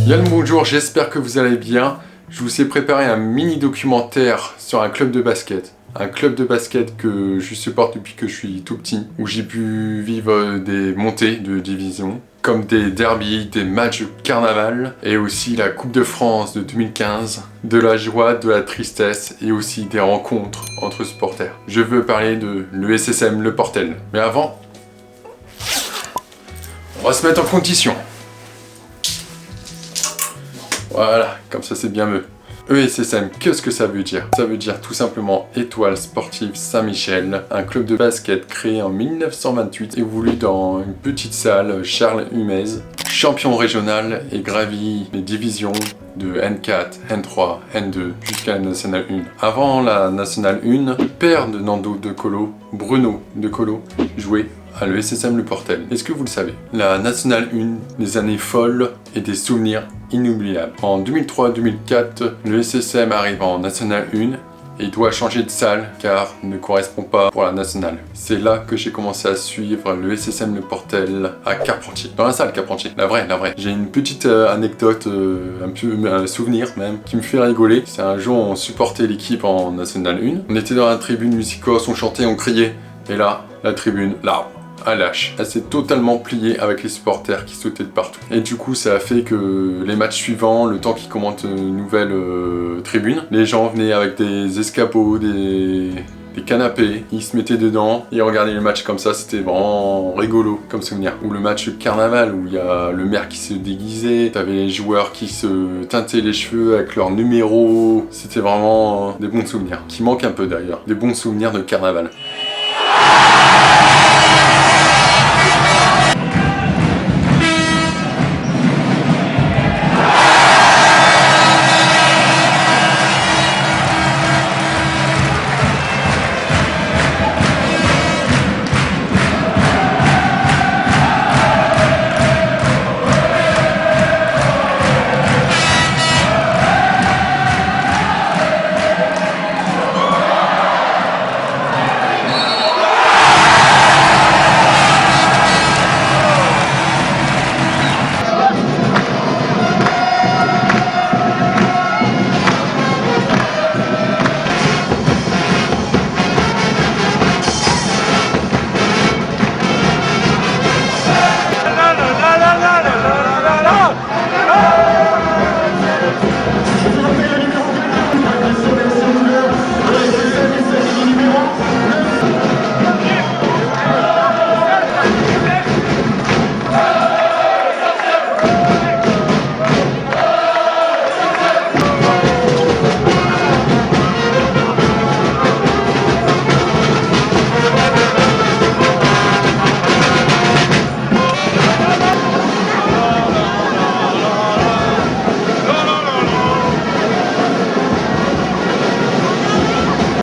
Yann, bonjour, j'espère que vous allez bien. Je vous ai préparé un mini documentaire sur un club de basket. Un club de basket que je supporte depuis que je suis tout petit, où j'ai pu vivre des montées de division, comme des derbies, des matchs de carnaval, et aussi la Coupe de France de 2015, de la joie, de la tristesse, et aussi des rencontres entre supporters. Je veux parler de l'ESSM Le Portel. Mais avant, on va se mettre en condition. Voilà, comme ça c'est bien mieux. ESSM, qu'est-ce que ça veut dire? Ça veut dire tout simplement Étoile Sportive Saint-Michel, un club de basket créé en 1928, évolue dans une petite salle Charles Humez, champion régional et gravi les divisions de N4, N3, N2 jusqu'à la Nationale 1. Avant la Nationale 1, le père de Nando De Colo, Bruno De Colo, jouait à l'ESSM Le Portel. Est-ce que vous le savez? La Nationale 1, des années folles et des souvenirs inoubliables. En 2003-2004, l'ESSM arrive en Nationale 1 et doit changer de salle car ne correspond pas pour la nationale. C'est là que j'ai commencé à suivre le SSM Le Portel à Carpentier. Dans la salle Carpentier, la vraie. J'ai une petite anecdote, un souvenir même, qui me fait rigoler. C'est un jour on supportait l'équipe en Nationale 1. On était dans la tribune musicos, on chantait, on criait. Et là, la tribune, là, elle lâche. Elle s'est totalement pliée avec les supporters qui sautaient de partout. Et du coup, ça a fait que les matchs suivants, le temps qu'ils commentent une nouvelle tribune, les gens venaient avec des escabeaux, des canapés, ils se mettaient dedans, ils regardaient les matchs comme ça, c'était vraiment rigolo comme souvenir. Ou le match carnaval où il y a le maire qui se déguisait, t'avais les joueurs qui se teintaient les cheveux avec leurs numéros, c'était vraiment des bons souvenirs, qui manquent un peu d'ailleurs, des bons souvenirs de carnaval.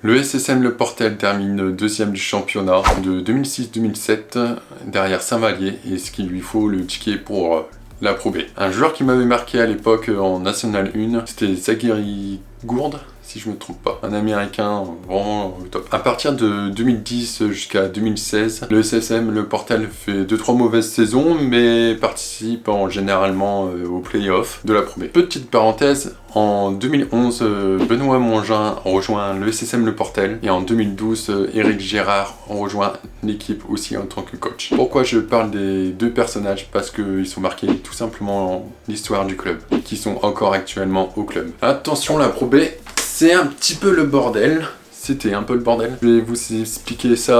Le SSM Le Portel termine deuxième du championnat de 2006-2007 derrière Saint-Vallier et ce qu'il lui faut le ticket pour la Pro B. Un joueur qui m'avait marqué à l'époque en National 1, c'était Zaguiri Gourde, si je me trompe pas. Un américain vraiment top. À partir de 2010 jusqu'à 2016, le SSM Le Portel fait 2-3 mauvaises saisons, mais participe généralement aux playoffs de la Pro B. Petite parenthèse, en 2011, Benoît Mongin rejoint le SSM Le Portel et en 2012, Éric Gérard rejoint l'équipe aussi en tant que coach. Pourquoi je parle des deux personnages? Parce qu'ils sont marqués tout simplement dans l'histoire du club, qui sont encore actuellement au club. Attention, la Pro B, c'est un petit peu le bordel. C'était un peu le bordel. Je vais vous expliquer ça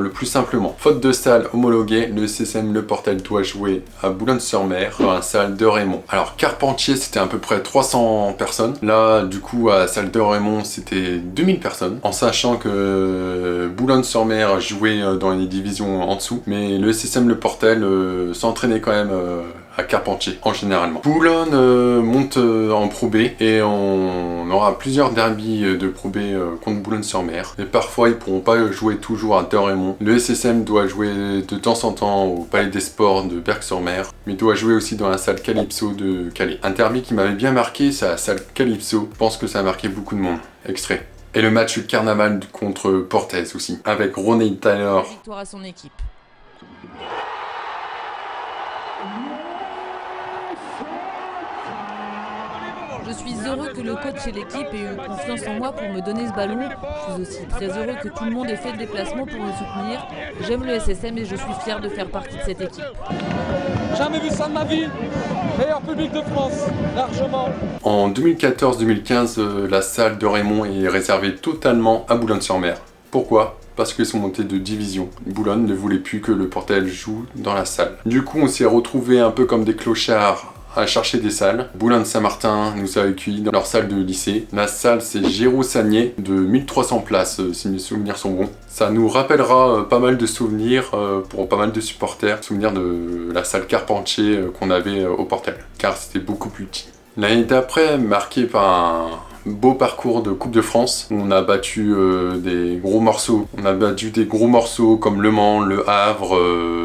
le plus simplement. Faute de salle homologuée, le SSM Le Portel doit jouer à Boulogne-sur-Mer dans la salle de Raymond. Alors Carpentier, c'était à peu près 300 personnes. Là, du coup, à la salle de Raymond, c'était 2000 personnes. En sachant que Boulogne-sur-Mer jouait dans les divisions en dessous. Mais le SSM Le Portel s'entraînait quand même à Carpentier, en généralement. Boulogne monte en Pro B et on aura plusieurs derbies de Pro B contre Boulogne-sur-Mer. Et parfois, ils pourront pas jouer toujours à Raymond. Le SSM doit jouer de temps en temps au Palais des Sports de Berck-sur-Mer, mais doit jouer aussi dans la salle Calypso de Calais. Un derby qui m'avait bien marqué, c'est la salle Calypso. Je pense que ça a marqué beaucoup de monde. Extrait. Et le match carnaval contre Portez aussi, avec Ronnie Tyler. Victoire à son équipe. suis heureux que le coach et l'équipe aient eu confiance en moi pour me donner ce ballon. Je suis aussi très heureux que tout le monde ait fait le déplacement pour me soutenir. J'aime le SSM et je suis fier de faire partie de cette équipe. Jamais vu ça de ma vie. Meilleur public de France, largement. En 2014-2015, la salle de Raymond est réservée totalement à Boulogne-sur-Mer. Pourquoi ? Parce qu'ils sont montés de division. Boulogne ne voulait plus que le Portel joue dans la salle. Du coup, on s'est retrouvés un peu comme des clochards à chercher des salles. Boulogne-Saint-Martin nous a accueillis dans leur salle de lycée. La salle, c'est Géraud-Sagné, de 1300 places, si mes souvenirs sont bons. Ça nous rappellera pas mal de souvenirs pour pas mal de supporters. Souvenirs de la salle Carpentier qu'on avait au Portel, car c'était beaucoup plus petit. L'année d'après, marquée par un beau parcours de Coupe de France, où on a battu des gros morceaux. On a battu des gros morceaux comme Le Mans, Le Havre,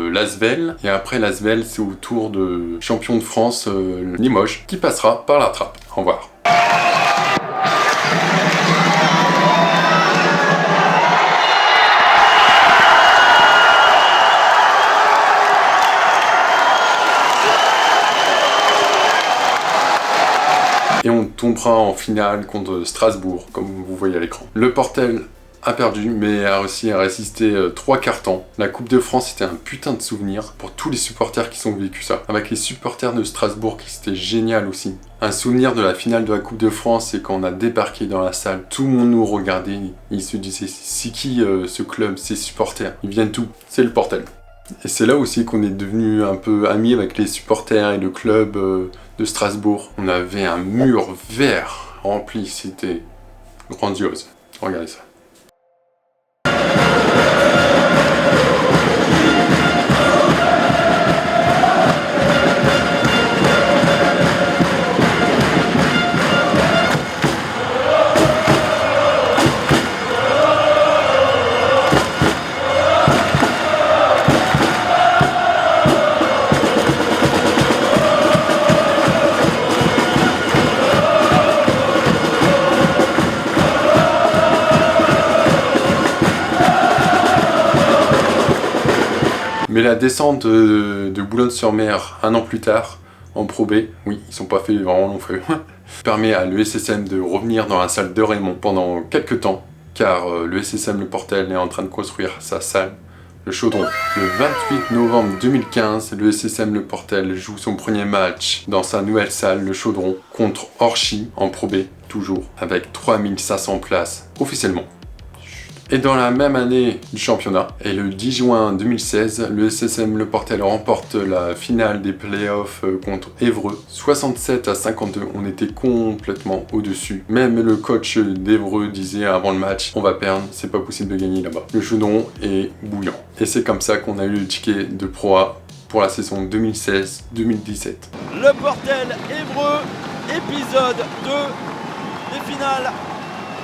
l'Asvel. Et après l'Asvel, c'est au tour de champion de France Limoges, qui passera par la trappe. Au revoir. Et on tombera en finale contre Strasbourg, comme vous voyez à l'écran. Le Portel a perdu, mais a réussi à résister 3 quarts temps. La Coupe de France, c'était un putain de souvenir pour tous les supporters qui ont vécu ça. Avec les supporters de Strasbourg, qui c'était génial aussi. Un souvenir de la finale de la Coupe de France, c'est quand on a débarqué dans la salle. Tout le monde nous regardait, il se disait, c'est qui ce club, ces supporters? Ils viennent d'où? C'est le Portel. Et c'est là aussi qu'on est devenu un peu amis avec les supporters et le club de Strasbourg. On avait un mur vert rempli, c'était grandiose. Regardez ça. Mais la descente de Boulogne-sur-Mer un an plus tard, en Pro B, oui, ils sont pas fait vraiment long feu, permet à l'ESSM de revenir dans la salle de Raymond pendant quelques temps, car l'ESSM Le Portel est en train de construire sa salle, le Chaudron. Le 28 novembre 2015, l'ESSM Le Portel joue son premier match dans sa nouvelle salle, le Chaudron, contre Orchy en Pro B, toujours, avec 3500 places officiellement. Et dans la même année du championnat, et le 10 juin 2016, le SSM Le Portel remporte la finale des playoffs contre Évreux. 67-52, on était complètement au-dessus. Même le coach d'Évreux disait avant le match, on va perdre, c'est pas possible de gagner là-bas. Le chaudron est bouillant. Et c'est comme ça qu'on a eu le ticket de Pro A pour la saison 2016-2017. Le Portel Évreux, épisode 2 des finales.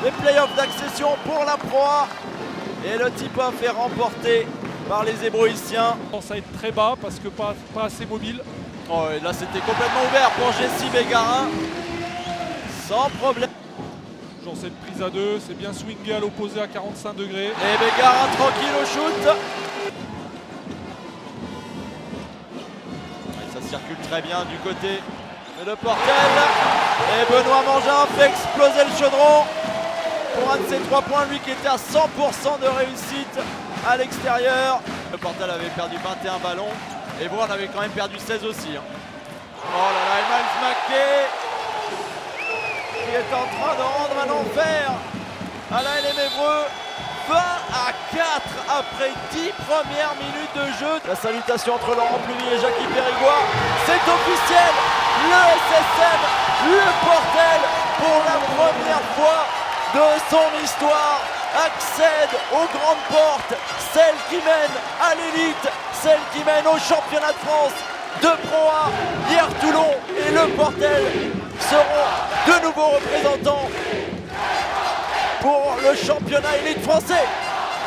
Les playoffs d'accession pour la Pro A. Et le tip-off est remporté par les Hébroïciens. Ça commence à être très bas parce que pas assez mobile. Oh, et là c'était complètement ouvert pour Jessie Bégarin. Sans problème. Genre cette prise à 2, c'est bien swingé à l'opposé à 45 degrés. Et Bégarin tranquille au shoot. Et ça circule très bien du côté de Le Portel. Et Benoît Mangin fait exploser le chaudron. Pour un de ses 3 points, lui qui était à 100% de réussite à l'extérieur. Le Portel avait perdu 21 ballons. Et vous, on avait quand même perdu 16 aussi. Oh là là, et Miles Mackey qui est en train de rendre un enfer à la LM Évreux. 20-4 après 10 premières minutes de jeu. La salutation entre Laurent Pluvy et Jackie Périgois. C'est officiel. Le SSM, le Portel, pour la première fois de son histoire, accède aux grandes portes, celle qui mène à l'élite, celle qui mène au championnat de France de Pro A. Hier Toulon et Le Portel seront de nouveaux représentants pour le championnat élite français.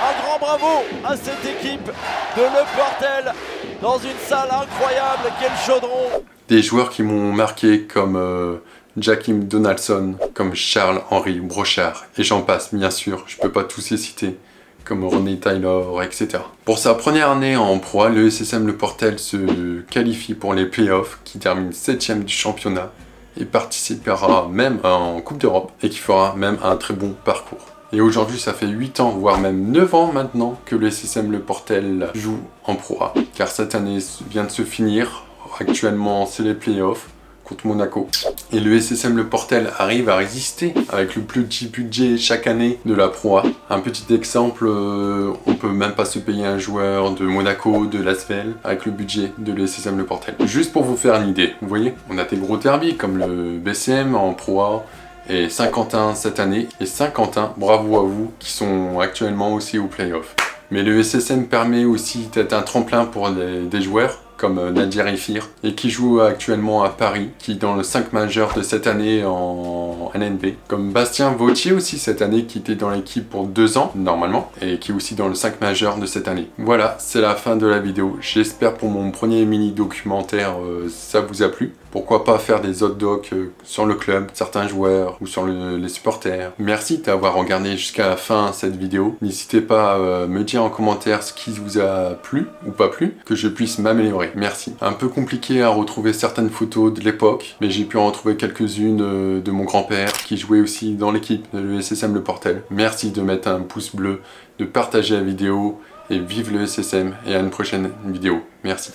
Un grand bravo à cette équipe de Le Portel dans une salle incroyable qu'est le Chaudron. Des joueurs qui m'ont marqué comme Jakim Donaldson, comme Charles-Henri Brochard, et j'en passe bien sûr, je peux pas tous les citer, comme Ronnie Taylor, etc. Pour sa première année en Pro A, le SSM Le Portel se qualifie pour les playoffs qui terminent 7ème du championnat et participera même en Coupe d'Europe et qui fera même un très bon parcours. Et aujourd'hui, ça fait 8 ans, voire même 9 ans maintenant que le SSM Le Portel joue en Pro A. Car cette année vient de se finir. Actuellement, c'est les playoffs contre Monaco. Et le SSM Le Portel arrive à résister avec le plus petit budget chaque année de la Pro A. Un petit exemple, on peut même pas se payer un joueur de Monaco, de l'Asvel, avec le budget de l'SSM Le Portel. Juste pour vous faire une idée, vous voyez, on a des gros derbies comme le BCM en Pro A, et Saint-Quentin cette année. Et Saint-Quentin, bravo à vous, qui sont actuellement aussi au play-off. Mais le SSM permet aussi d'être un tremplin pour des joueurs comme Nadir Efir, et qui joue actuellement à Paris, qui est dans le 5 majeur de cette année en NNB. Comme Bastien Vautier aussi cette année, qui était dans l'équipe pour 2 ans, normalement, et qui est aussi dans le 5 majeur de cette année. Voilà, c'est la fin de la vidéo. J'espère pour mon premier mini documentaire, ça vous a plu. Pourquoi pas faire des hot docs sur le club, certains joueurs ou sur les supporters. Merci d'avoir regardé jusqu'à la fin cette vidéo. N'hésitez pas à me dire en commentaire ce qui vous a plu ou pas plu, que je puisse m'améliorer. Merci. Un peu compliqué à retrouver certaines photos de l'époque, mais j'ai pu en retrouver quelques-unes de mon grand-père qui jouait aussi dans l'équipe de l'ESSM Le Portel. Merci de mettre un pouce bleu, de partager la vidéo et vive le SSM et à une prochaine vidéo. Merci.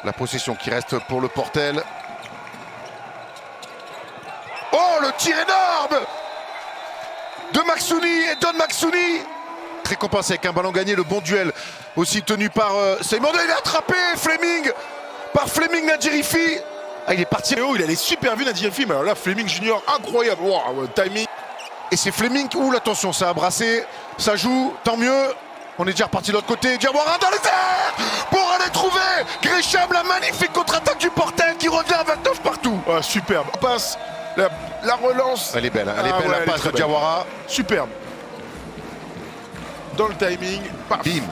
La possession qui reste pour le Portel. Oh, le tir énorme de Maxouni et Don Maxouni. Récompensé avec un ballon gagné, le bon duel aussi tenu par Seymour. Il est attrapé, Fleming, par Fleming Nadjerifi. Ah, il est parti haut, il allait super vu Nadjerifi, mais alors là, Fleming Junior, incroyable. Wow, timing. Et c'est Fleming, ouh, attention, ça a brassé, ça joue, tant mieux. On est déjà reparti de l'autre côté, Diawara dans les airs pour aller trouver Gresham, la magnifique contre-attaque du Portel qui revient à 29 partout. Ah, superbe, passe, la relance. Elle est belle, elle est belle, la passe de Diawara. Superbe. Dans le timing, paf. Bim.